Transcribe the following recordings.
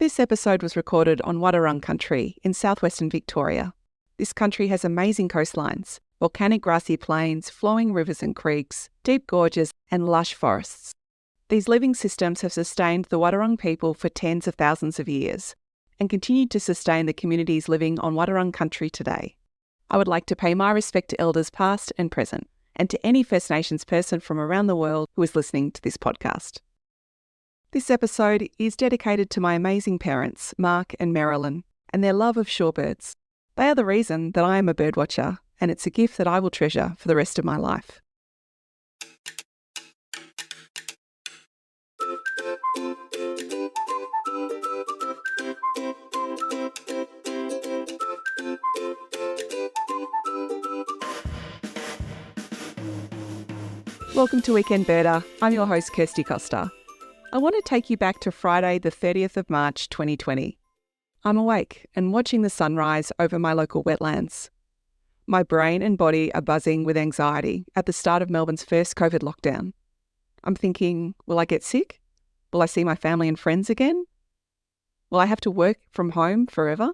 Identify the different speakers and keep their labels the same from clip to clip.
Speaker 1: This episode was recorded on Wadawurrung country in southwestern Victoria. This country has amazing coastlines, volcanic grassy plains, flowing rivers and creeks, deep gorges and lush forests. These living systems have sustained the Wadawurrung people for tens of thousands of years and continue to sustain the communities living on Wadawurrung country today. I would like to pay my respect to elders past and present, and to any First Nations person from around the world who is listening to this podcast. This episode is dedicated to my amazing parents, Mark and Marilyn, and their love of shorebirds. They are the reason that I am a birdwatcher, and it's a gift that I will treasure for the rest of my life. Welcome to Weekend Birder. I'm your host, Kirsty Costa. I want to take you back to Friday, the 30th of March, 2020. I'm awake and watching the sunrise over my local wetlands. My brain and body are buzzing with anxiety at the start of Melbourne's first COVID lockdown. I'm thinking, will I get sick? Will I see my family and friends again? Will I have to work from home forever?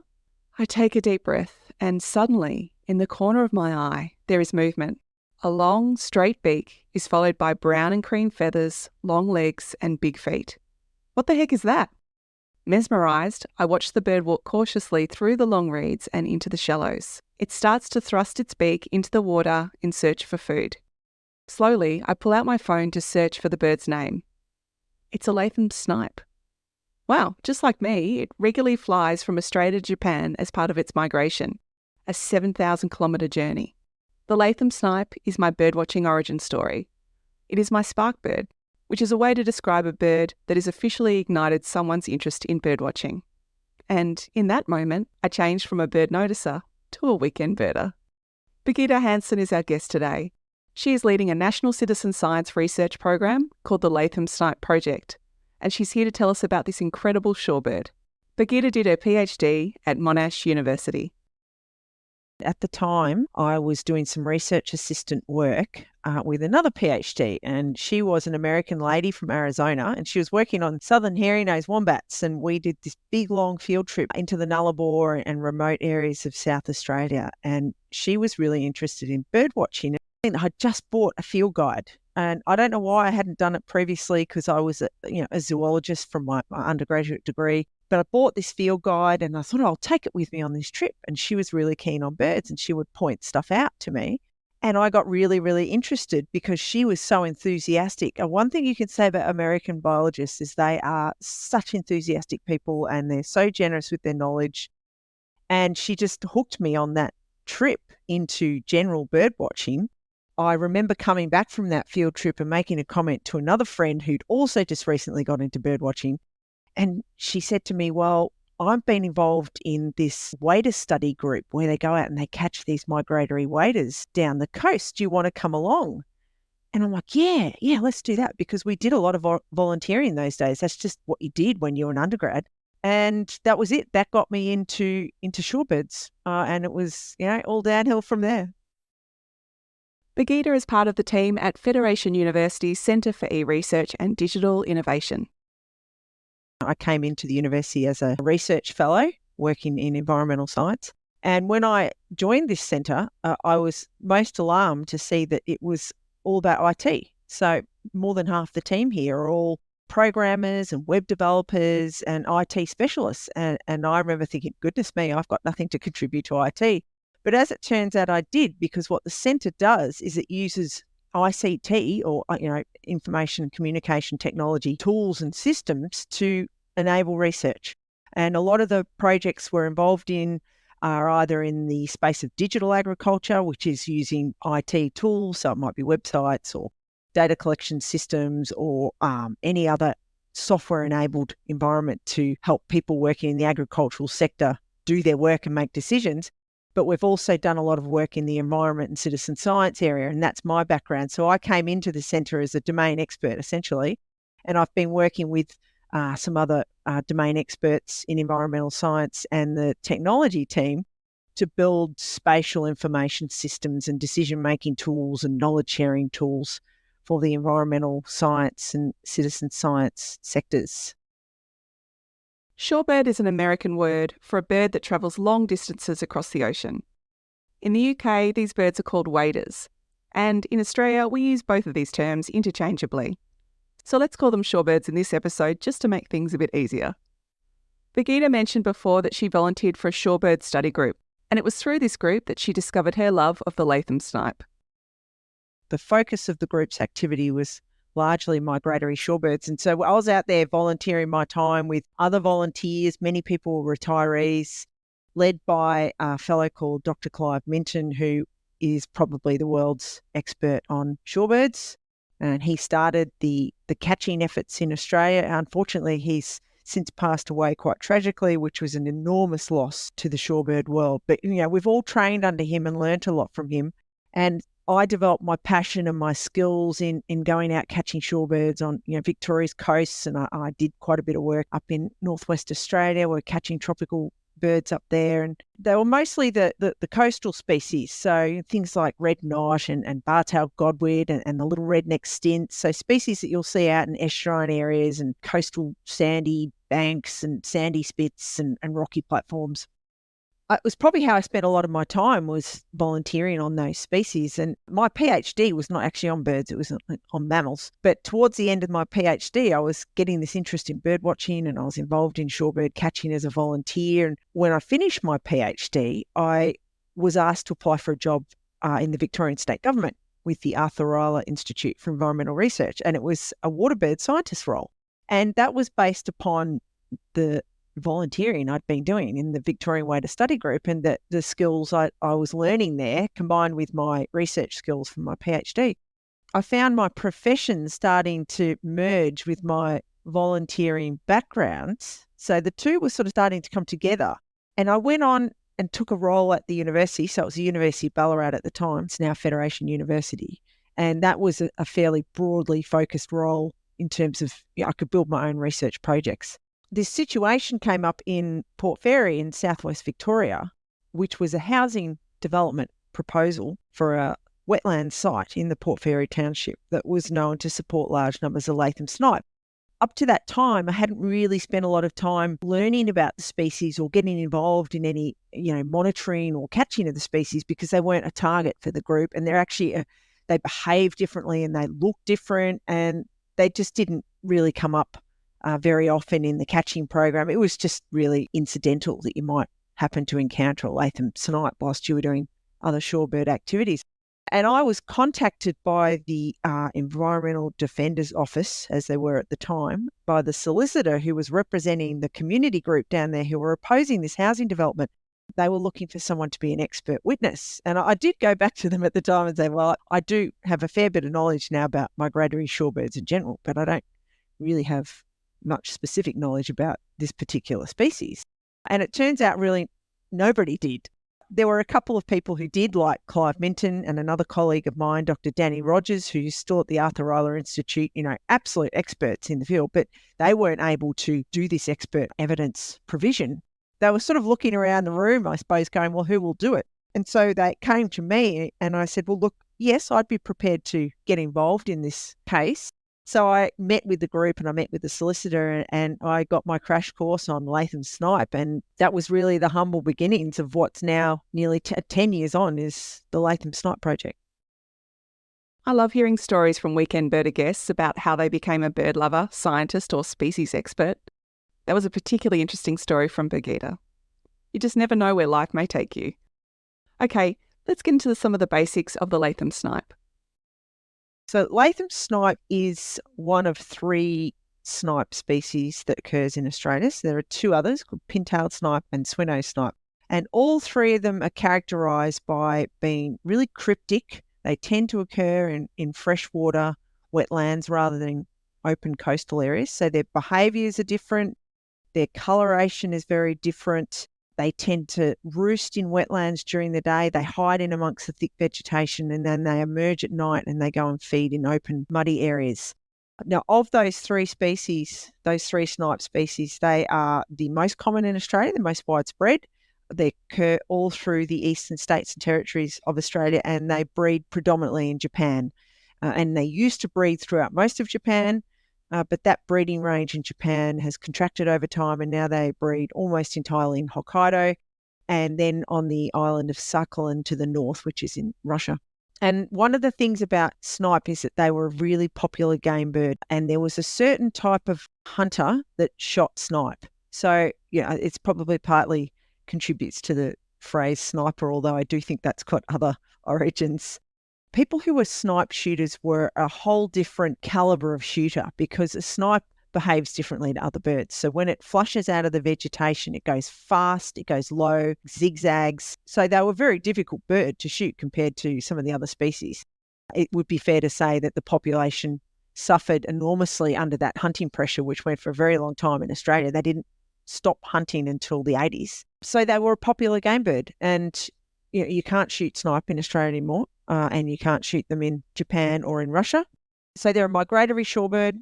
Speaker 1: I take a deep breath and suddenly, in the corner of my eye, there is movement. A long, straight beak is followed by brown and cream feathers, long legs and big feet. What the heck is that? Mesmerised, I watch the bird walk cautiously through the long reeds and into the shallows. It starts to thrust its beak into the water in search for food. Slowly, I pull out my phone to search for the bird's name. It's a Latham snipe. Wow, just like me, it regularly flies from Australia to Japan as part of its migration, a 7,000-kilometre journey. The Latham snipe is my birdwatching origin story. It is my spark bird, which is a way to describe a bird that has officially ignited someone's interest in birdwatching. And in that moment, I changed from a bird noticer to a weekend birder. Birgita Hansen is our guest today. She is leading a national citizen science research program called the Latham Snipe Project, and she's here to tell us about this incredible shorebird. Birgita did her PhD at Monash University.
Speaker 2: At the time, I was doing some research assistant work with another PhD, and she was an American lady from Arizona, and she was working on southern hairy-nosed wombats, and we did this big, long field trip into the Nullarbor and remote areas of South Australia, and she was really interested in bird watching. And I just bought a field guide, and I don't know why I hadn't done it previously because I was a zoologist from my undergraduate degree. But I bought this field guide and I thought, I'll take it with me on this trip. And she was really keen on birds and she would point stuff out to me. And I got really, really interested because she was so enthusiastic. And one thing you can say about American biologists is they are such enthusiastic people and they're so generous with their knowledge. And she just hooked me on that trip into general bird watching. I remember coming back from that field trip and making a comment to another friend who'd also just recently got into bird watching. And she said to me, well, I've been involved in this wader study group where they go out and they catch these migratory waders down the coast. Do you want to come along? And I'm like, yeah, let's do that, because we did a lot of volunteering those days. That's just what you did when you were an undergrad. And that was it. That got me into shorebirds. And it was, all downhill from there.
Speaker 1: Birgita is part of the team at Federation University's Centre for E-Research and Digital Innovation.
Speaker 2: I came into the university as a research fellow working in environmental science. And when I joined this centre, I was most alarmed to see that it was all about IT. So more than half the team here are all programmers and web developers and IT specialists. And I remember thinking, goodness me, I've got nothing to contribute to IT. But as it turns out, I did, because what the centre does is it uses ICT, or information and communication technology tools and systems to enable research. And a lot of the projects we're involved in are either in the space of digital agriculture, which is using IT tools, so it might be websites or data collection systems or any other software-enabled environment to help people working in the agricultural sector do their work and make decisions. But we've also done a lot of work in the environment and citizen science area, and that's my background. So I came into the centre as a domain expert, essentially, and I've been working with some other domain experts in environmental science and the technology team to build spatial information systems and decision-making tools and knowledge-sharing tools for the environmental science and citizen science sectors.
Speaker 1: Shorebird is an American word for a bird that travels long distances across the ocean. In the UK, these birds are called waders, and in Australia, we use both of these terms interchangeably. So let's call them shorebirds in this episode just to make things a bit easier. Birgita mentioned before that she volunteered for a shorebird study group, and it was through this group that she discovered her love of the Latham snipe.
Speaker 2: The focus of the group's activity was largely migratory shorebirds. And so I was out there volunteering my time with other volunteers. Many people were retirees, led by a fellow called Dr Clive Minton, who is probably the world's expert on shorebirds. And he started the catching efforts in Australia. Unfortunately, he's since passed away quite tragically, which was an enormous loss to the shorebird world. But, we've all trained under him and learnt a lot from him. And I developed my passion and my skills in going out catching shorebirds on Victoria's coasts, and I did quite a bit of work up in northwest Australia. We're catching tropical birds up there, and they were mostly the coastal species, so things like red knot and bar-tailed godwit and the little redneck stints, so species that you'll see out in estuarine areas and coastal sandy banks and sandy spits and rocky platforms. It was probably how I spent a lot of my time, was volunteering on those species. And my PhD was not actually on birds, it was on mammals. But towards the end of my PhD, I was getting this interest in bird watching, and I was involved in shorebird catching as a volunteer. And when I finished my PhD, I was asked to apply for a job in the Victorian state government with the Arthur Rylah Institute for Environmental Research. And it was a waterbird scientist role. And that was based upon the volunteering I'd been doing in the Victorian Wader Study Group, and the skills I was learning there combined with my research skills from my PhD. I found my profession starting to merge with my volunteering background. So the two were sort of starting to come together. And I went on and took a role at the university. So it was the University of Ballarat at the time. It's now Federation University. And that was a fairly broadly focused role in terms of I could build my own research projects. This situation came up in Port Fairy in southwest Victoria, which was a housing development proposal for a wetland site in the Port Fairy township that was known to support large numbers of Latham snipe. Up to that time, I hadn't really spent a lot of time learning about the species or getting involved in any, monitoring or catching of the species, because they weren't a target for the group, and they're actually they behave differently and they look different, and they just didn't really come up very often in the catching program. It was just really incidental that you might happen to encounter a Latham snipe whilst you were doing other shorebird activities. And I was contacted by the Environmental Defenders Office, as they were at the time, by the solicitor who was representing the community group down there who were opposing this housing development. They were looking for someone to be an expert witness. And I did go back to them at the time and say, well, I do have a fair bit of knowledge now about migratory shorebirds in general, but I don't really have much specific knowledge about this particular species. And it turns out really nobody did. There were a couple of people who did, like Clive Minton and another colleague of mine, Dr Danny Rogers, who's still at the Arthur Rylah Institute, absolute experts in the field, but they weren't able to do this expert evidence provision. They were sort of looking around the room, I suppose, going, well, who will do it? And so they came to me and I said, well, look, yes, I'd be prepared to get involved in this case. So I met with the group and I met with the solicitor and I got my crash course on Latham snipe. And that was really the humble beginnings of what's now nearly 10 years on is the Latham snipe project.
Speaker 1: I love hearing stories from weekend birder guests about how they became a bird lover, scientist or species expert. That was a particularly interesting story from Birgita. You just never know where life may take you. Okay, let's get into some of the basics of the Latham snipe.
Speaker 2: So Latham snipe is one of 3 snipe species that occurs in Australia. So there are 2 others called pin-tailed snipe and swin-nose snipe. And all 3 of them are characterised by being really cryptic. They tend to occur in freshwater wetlands rather than open coastal areas. So their behaviours are different. Their coloration is very different. They tend to roost in wetlands during the day. They hide in amongst the thick vegetation and then they emerge at night and they go and feed in open, muddy areas. Now, of those 3 species, those 3 snipe species, they are the most common in Australia, the most widespread. They occur all through the eastern states and territories of Australia and they breed predominantly in Japan. And they used to breed throughout most of Japan, but that breeding range in Japan has contracted over time, and now they breed almost entirely in Hokkaido and then on the island of Sakhalin to the north, which is in Russia. And one of the things about snipe is that they were a really popular game bird, and there was a certain type of hunter that shot snipe. So, it's probably partly contributes to the phrase sniper, although I do think that's got other origins. People who were snipe shooters were a whole different caliber of shooter because a snipe behaves differently to other birds. So when it flushes out of the vegetation, it goes fast, it goes low, zigzags. So they were a very difficult bird to shoot compared to some of the other species. It would be fair to say that the population suffered enormously under that hunting pressure, which went for a very long time in Australia. They didn't stop hunting until the 80s. So they were a popular game bird, and you can't shoot snipe in Australia anymore. And you can't shoot them in Japan or in Russia. So they're a migratory shorebird.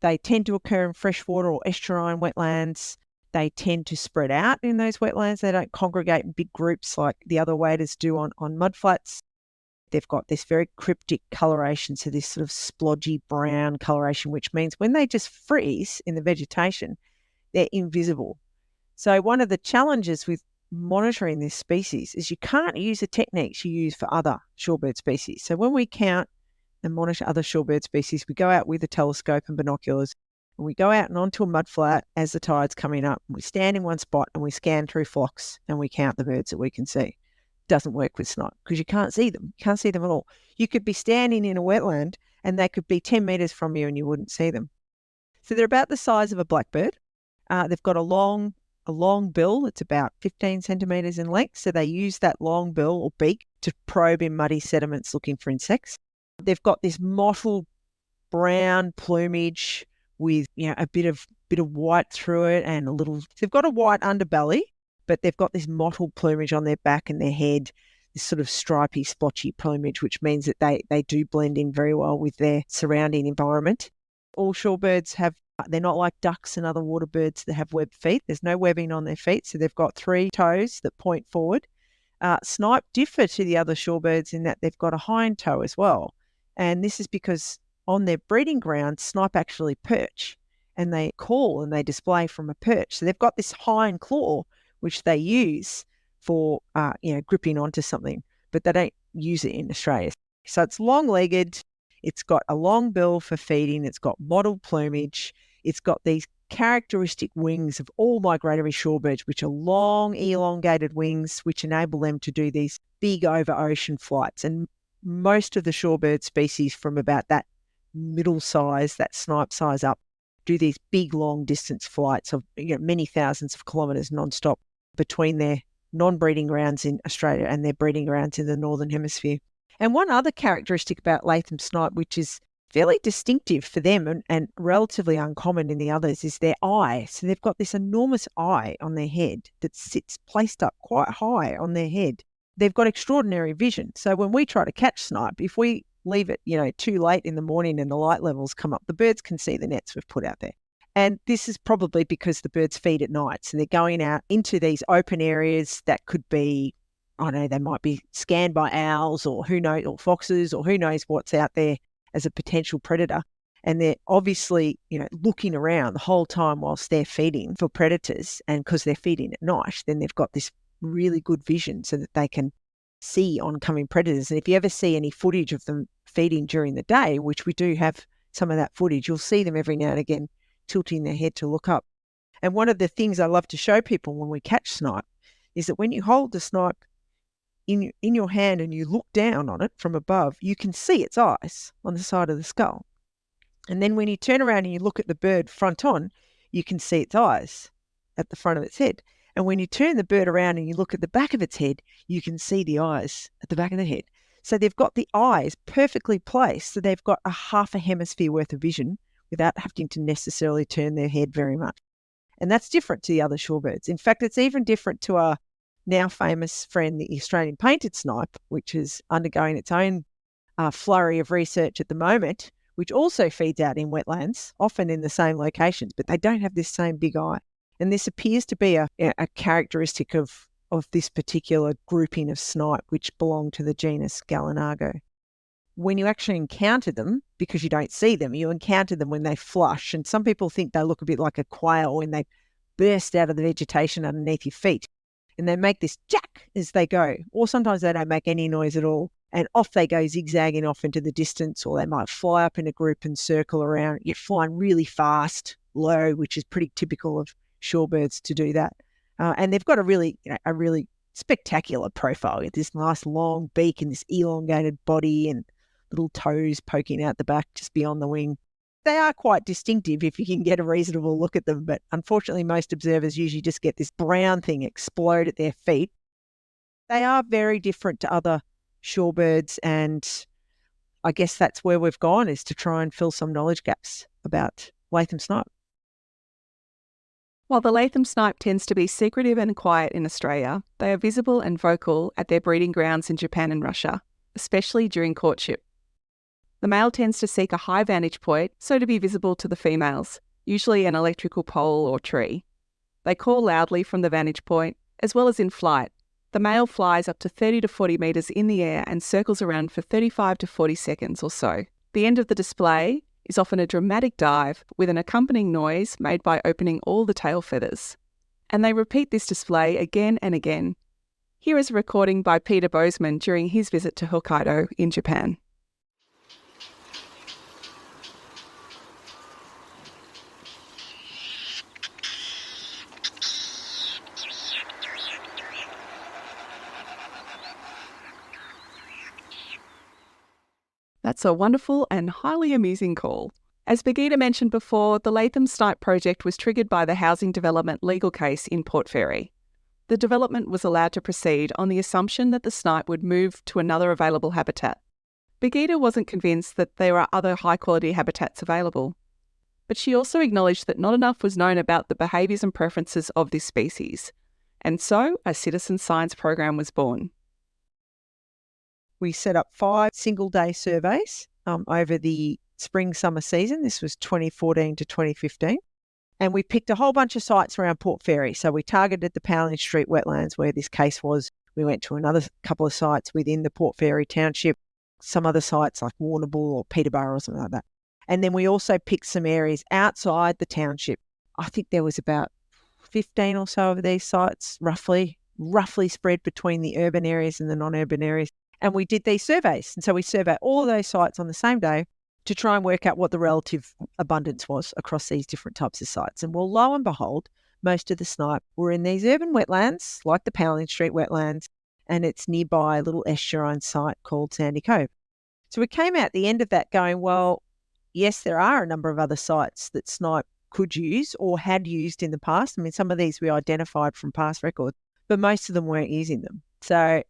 Speaker 2: They tend to occur in freshwater or estuarine wetlands. They tend to spread out in those wetlands. They don't congregate in big groups like the other waders do on mudflats. They've got this very cryptic coloration, so this sort of splodgy brown coloration, which means when they just freeze in the vegetation, they're invisible. So one of the challenges with monitoring this species is you can't use the techniques you use for other shorebird species. So when we count and monitor other shorebird species, we go out with a telescope and binoculars, and we go out and onto a mudflat as the tide's coming up. We stand in one spot and we scan through flocks and we count the birds that we can see. Doesn't work with snipe because you can't see them. You can't see them at all. You could be standing in a wetland and they could be 10 metres from you and you wouldn't see them. So they're about the size of a blackbird. They've got a long bill. It's about 15 centimetres in length. So they use that long bill or beak to probe in muddy sediments looking for insects. They've got this mottled brown plumage with a bit of white through it and they've got a white underbelly, but they've got this mottled plumage on their back and their head, this sort of stripy, splotchy plumage, which means that they do blend in very well with their surrounding environment. All shorebirds they're not like ducks and other water birds that have webbed feet. There's no webbing on their feet, so they've got 3 toes that point forward. Snipe differ to the other shorebirds in that they've got a hind toe as well. And this is because on their breeding ground, snipe actually perch and they call and they display from a perch. So they've got this hind claw, which they use for, gripping onto something, but they don't use it in Australia. So it's long-legged. It's got a long bill for feeding. It's got mottled plumage. It's got these characteristic wings of all migratory shorebirds, which are long, elongated wings, which enable them to do these big over-ocean flights. And most of the shorebird species from about that middle size, that snipe size up, do these big, long-distance flights of many thousands of kilometres non-stop between their non-breeding grounds in Australia and their breeding grounds in the Northern Hemisphere. And one other characteristic about Latham snipe, which is fairly distinctive for them and relatively uncommon in the others, is their eye. So they've got this enormous eye on their head that sits placed up quite high on their head. They've got extraordinary vision. So when we try to catch snipe, if we leave it, too late in the morning and the light levels come up, the birds can see the nets we've put out there. And this is probably because the birds feed at night. So they're going out into these open areas that could be, they might be scanned by owls or who knows, or foxes or who knows what's out there as a potential predator. And they're obviously, looking around the whole time whilst they're feeding for predators. And because they're feeding at night, then they've got this really good vision so that they can see oncoming predators. And if you ever see any footage of them feeding during the day, which we do have some of that footage, you'll see them every now and again tilting their head to look up. And one of the things I love to show people when we catch snipe is that when you hold the snipe in your hand and you look down on it from above, you can see its eyes on the side of the skull. And then when you turn around and you look at the bird front on, you can see its eyes at the front of its head. And when you turn the bird around and you look at the back of its head, you can see the eyes at the back of the head. So they've got the eyes perfectly placed. So they've got a half a hemisphere worth of vision without having to necessarily turn their head very much. And that's different to the other shorebirds. In fact, it's even different to our now famous friend, the Australian painted snipe, which is undergoing its own flurry of research at the moment, which also feeds out in wetlands, often in the same locations, but they don't have this same big eye. And this appears to be a characteristic of this particular grouping of snipe, which belong to the genus Gallinago. when you actually encounter them, because you don't see them, you encounter them when they flush. And some people think they look a bit like a quail when they burst out of the vegetation underneath your feet. And they make this jack as they go. Or sometimes they don't make any noise at all. And off they go, zigzagging off into the distance, or they might fly up in a group and circle around. You're flying really fast, low, which is pretty typical of shorebirds to do that. And they've got a really spectacular profile with this nice long beak and this elongated body and little toes poking out the back just beyond the wing. They are quite distinctive if you can get a reasonable look at them, but unfortunately most observers usually just get this brown thing explode at their feet. They are very different to other shorebirds, and I guess that's where we've gone, is to try and fill some knowledge gaps about Latham snipe.
Speaker 1: While the Latham snipe tends to be secretive and quiet in Australia, they are visible and vocal at their breeding grounds in Japan and Russia, especially during courtship. The male tends to seek a high vantage point so to be visible to the females, usually an electrical pole or tree. They call loudly from the vantage point, as well as in flight. The male flies up to 30 to 40 metres in the air and circles around for 35 to 40 seconds or so. The end of the display is often a dramatic dive with an accompanying noise made by opening all the tail feathers. And they repeat this display again and again. Here is a recording by Peter Bozeman during his visit to Hokkaido in Japan. That's a wonderful and highly amusing call. As Birgita mentioned before, the Latham Snipe project was triggered by the housing development legal case in Port Fairy. The development was allowed to proceed on the assumption that the snipe would move to another available habitat. Birgita wasn't convinced that there are other high-quality habitats available. But she also acknowledged that not enough was known about the behaviours and preferences of this species. And so a citizen science program was born.
Speaker 2: We set up 5 single-day surveys over the spring-summer season. This was 2014 to 2015. And we picked a whole bunch of sites around Port Fairy. So we targeted the Powling Street wetlands where this case was. We went to another couple of sites within the Port Fairy township, some other sites like Warrnambool or Peterborough or something like that. And then we also picked some areas outside the township. I think there was about 15 or so of these sites, roughly spread between the urban areas and the non-urban areas. And we did these surveys. And so we surveyed all of those sites on the same day to try and work out what the relative abundance was across these different types of sites. And well, lo and behold, most of the snipe were in these urban wetlands, like the Powling Street wetlands, and its nearby little estuarine site called Sandy Cove. So we came out the end of that going, well, yes, there are a number of other sites that snipe could use or had used in the past. I mean, some of these we identified from past records, but most of them weren't using them. So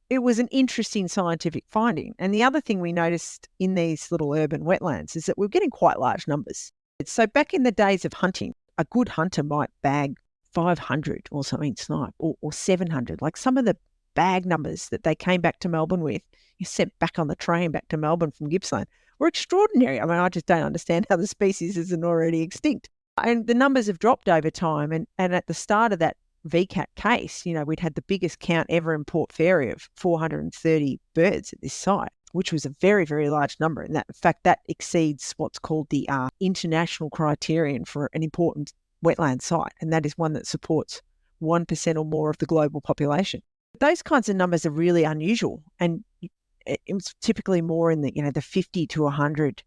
Speaker 2: it was an interesting scientific finding. And the other thing we noticed in these little urban wetlands is that we're getting quite large numbers. So back in the days of hunting, a good hunter might bag 500 or something snipe or 700. Like some of the bag numbers that they came back to Melbourne with, you sent back on the train back to Melbourne from Gippsland, were extraordinary. I mean, I just don't understand how the species isn't already extinct. And the numbers have dropped over time. And at the start of that VCAT case, we'd had the biggest count ever in Port Fairy of 430 birds at this site, which was a very, very large number. And that, in fact, that exceeds what's called the international criterion for an important wetland site. And that is one that supports 1% or more of the global population. Those kinds of numbers are really unusual. And it was typically more in the 50 to 100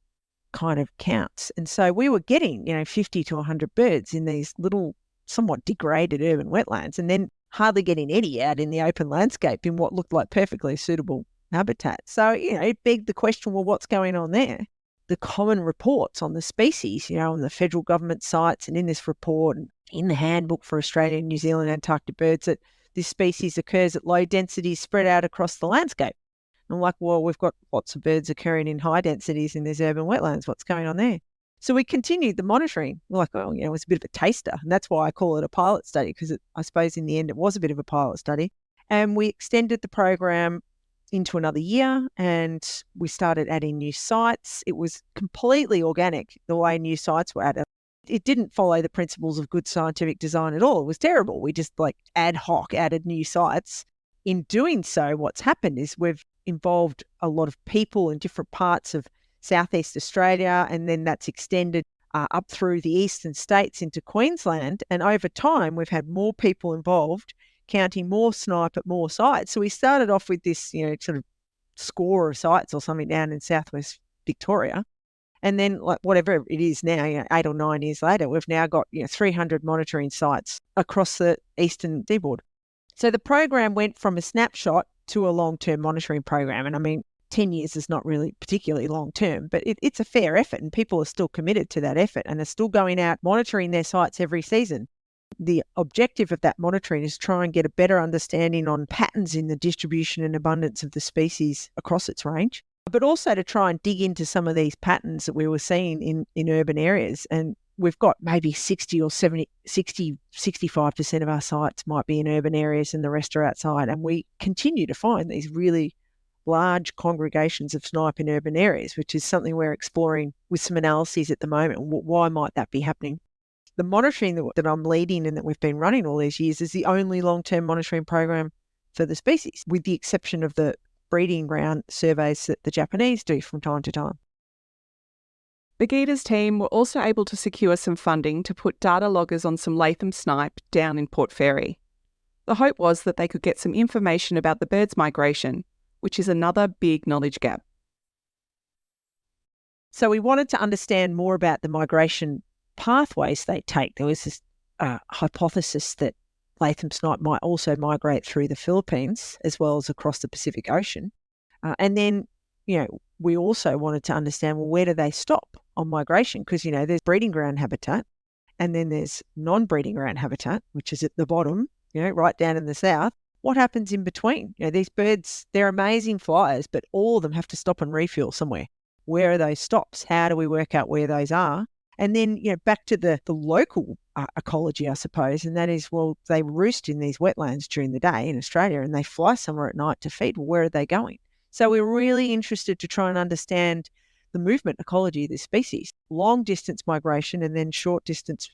Speaker 2: kind of counts. And so we were getting, 50 to 100 birds in these little somewhat degraded urban wetlands, and then hardly getting any out in the open landscape in what looked like perfectly suitable habitat. So, it begged the question, well, what's going on there? The common reports on the species, on the federal government sites and in this report and in the handbook for Australian, New Zealand, Antarctic birds, that this species occurs at low densities spread out across the landscape. And I'm like, well, we've got lots of birds occurring in high densities in these urban wetlands. What's going on there? So we continued the monitoring. We're like, oh, it was a bit of a taster. And that's why I call it a pilot study, because I suppose in the end it was a bit of a pilot study. And we extended the program into another year and we started adding new sites. It was completely organic, the way new sites were added. It didn't follow the principles of good scientific design at all. It was terrible. We just ad hoc added new sites. In doing so, what's happened is we've involved a lot of people in different parts of Southeast Australia, and then that's extended up through the eastern states into Queensland. And over time, we've had more people involved, counting more snipe at more sites. So we started off with this, sort of score of sites or something down in southwest Victoria. And then, like, whatever it is now, 8 or 9 years later, we've now got 300 monitoring sites across the eastern seaboard. So the program went from a snapshot to a long-term monitoring program. And I mean, 10 years is not really particularly long-term, but it's a fair effort, and people are still committed to that effort and are still going out monitoring their sites every season. The objective of that monitoring is try and get a better understanding on patterns in the distribution and abundance of the species across its range, but also to try and dig into some of these patterns that we were seeing in urban areas. And we've got maybe 60 or 70, 60, 65% of our sites might be in urban areas and the rest are outside. And we continue to find these really large congregations of snipe in urban areas, which is something we're exploring with some analyses at the moment. Why might that be happening? The monitoring that I'm leading and that we've been running all these years is the only long-term monitoring program for the species, with the exception of the breeding ground surveys that the Japanese do from time to time.
Speaker 1: Birgita's team were also able to secure some funding to put data loggers on some Latham snipe down in Port Fairy. The hope was that they could get some information about the bird's migration, which is another big knowledge gap.
Speaker 2: So we wanted to understand more about the migration pathways they take. There was this hypothesis that Latham snipe might also migrate through the Philippines as well as across the Pacific Ocean. And then, we also wanted to understand, well, where do they stop on migration? Because, there's breeding ground habitat, and then there's non-breeding ground habitat, which is at the bottom, right down in the south. What happens in between? These birds, they're amazing flyers, but all of them have to stop and refuel somewhere. Where are those stops? How do we work out where those are? And then, back to the local ecology, I suppose, and that is, well, they roost in these wetlands during the day in Australia and they fly somewhere at night to feed. Well, where are they going? So we're really interested to try and understand the movement ecology of this species, long distance migration and then short distance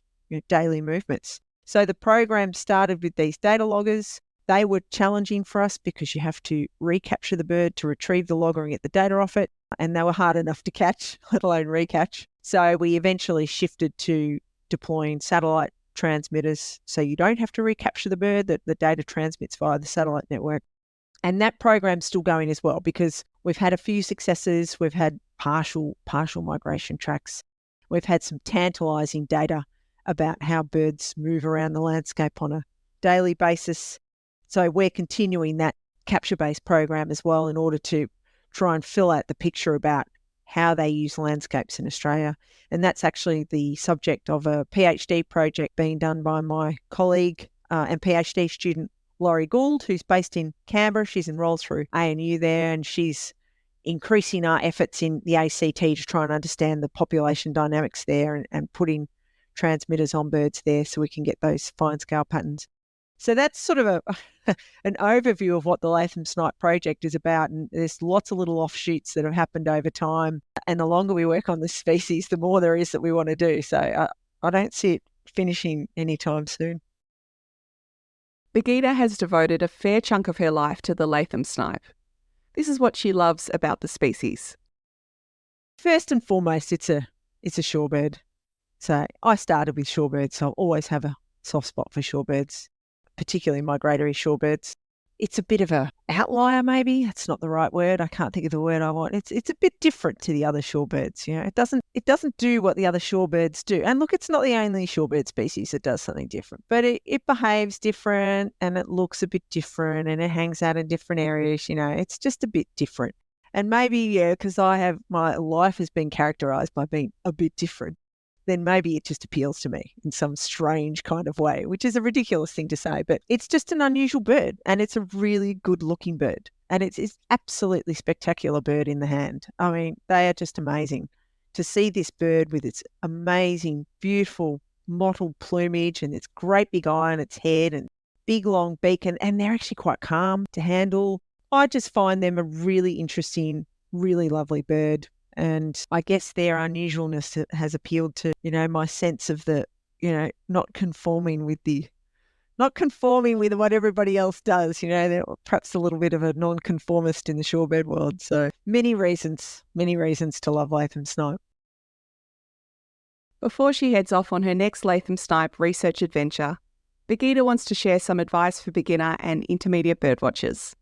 Speaker 2: daily movements. So the program started with these data loggers. They were challenging for us because you have to recapture the bird to retrieve the logger and get the data off it. And they were hard enough to catch, let alone recatch. So we eventually shifted to deploying satellite transmitters so you don't have to recapture the bird, that the data transmits via the satellite network. And that program's still going as well, because we've had a few successes. We've had partial migration tracks. We've had some tantalising data about how birds move around the landscape on a daily basis. So we're continuing that capture-based program as well in order to try and fill out the picture about how they use landscapes in Australia. And that's actually the subject of a PhD project being done by my colleague and PhD student, Laurie Gould, who's based in Canberra. She's enrolled through ANU there, and she's increasing our efforts in the ACT to try and understand the population dynamics there and putting transmitters on birds there so we can get those fine-scale patterns. So that's sort of an overview of what the Latham Snipe project is about. And there's lots of little offshoots that have happened over time. And the longer we work on this species, the more there is that we want to do. So I don't see it finishing anytime soon.
Speaker 1: Birgita has devoted a fair chunk of her life to the Latham snipe. This is what she loves about the species.
Speaker 2: First and foremost, it's a shorebird. So I started with shorebirds, so I'll always have a soft spot for shorebirds, particularly migratory shorebirds. It's a bit of a outlier, maybe. That's not the right word. I can't think of the word I want. It's a bit different to the other shorebirds. It doesn't do what the other shorebirds do. And look, it's not the only shorebird species that does something different, but it behaves different and it looks a bit different and it hangs out in different areas. It's just a bit different. And maybe, because my life has been characterised by being a bit different, then maybe it just appeals to me in some strange kind of way, which is a ridiculous thing to say, but it's just an unusual bird and it's a really good looking bird. And it's absolutely spectacular bird in the hand. I mean, they are just amazing. To see this bird with its amazing, beautiful mottled plumage and its great big eye on its head and big long beak, and they're actually quite calm to handle. I just find them a really interesting, really lovely bird. And I guess their unusualness has appealed to, my sense of the, not conforming with the not conforming with what everybody else does. You know, they're perhaps a little bit of a non-conformist in the shorebird world. So many reasons to love Latham snipe.
Speaker 1: Before she heads off on her next Latham snipe research adventure, Birgita wants to share some advice for beginner and intermediate birdwatchers.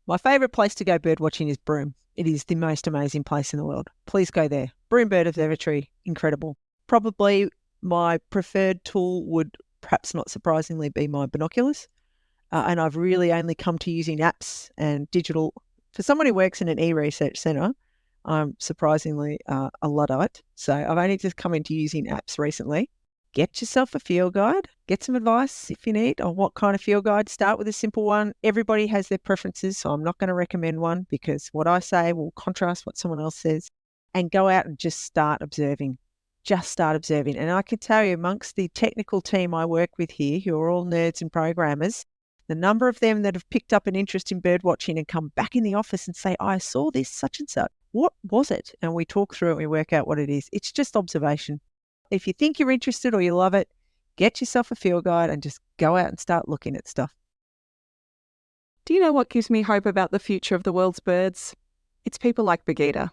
Speaker 2: My favourite place to go birdwatching is Broome. It is the most amazing place in the world. Please go there. Broome Bird Observatory, incredible. Probably my preferred tool would, perhaps not surprisingly, be my binoculars. And I've really only come to using apps and digital. For someone who works in an e-research centre, I'm surprisingly a Luddite. So I've only just come into using apps recently. Get yourself a field guide. Get some advice if you need on what kind of field guide. Start with a simple one. Everybody has their preferences, so I'm not going to recommend one because what I say will contrast what someone else says. And go out and just start observing. Just start observing. And I can tell you, amongst the technical team I work with here, who are all nerds and programmers, the number of them that have picked up an interest in bird watching and come back in the office and say, I saw this such and such. What was it? And we talk through it, we work out what it is. It's just observation. If you think you're interested or you love it, get yourself a field guide and just go out and start looking at stuff.
Speaker 1: Do you know what gives me hope about the future of the world's birds? It's people like Birgita.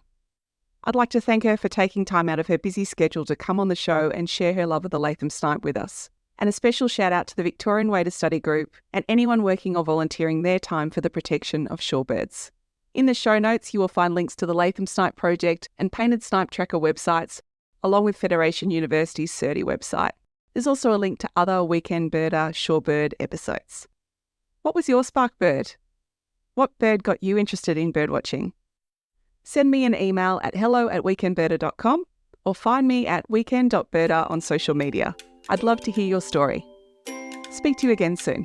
Speaker 1: I'd like to thank her for taking time out of her busy schedule to come on the show and share her love of the Latham snipe with us. And a special shout out to the Victorian Wader Study Group and anyone working or volunteering their time for the protection of shorebirds. In the show notes, you will find links to the Latham Snipe Project and Painted Snipe Tracker websites, along with Federation University's CERTI website. There's also a link to other Weekend Birder Shorebird episodes. What was your spark bird? What bird got you interested in birdwatching? Send me an email at hello@weekendbirder.com or find me at weekend.birder on social media. I'd love to hear your story. Speak to you again soon.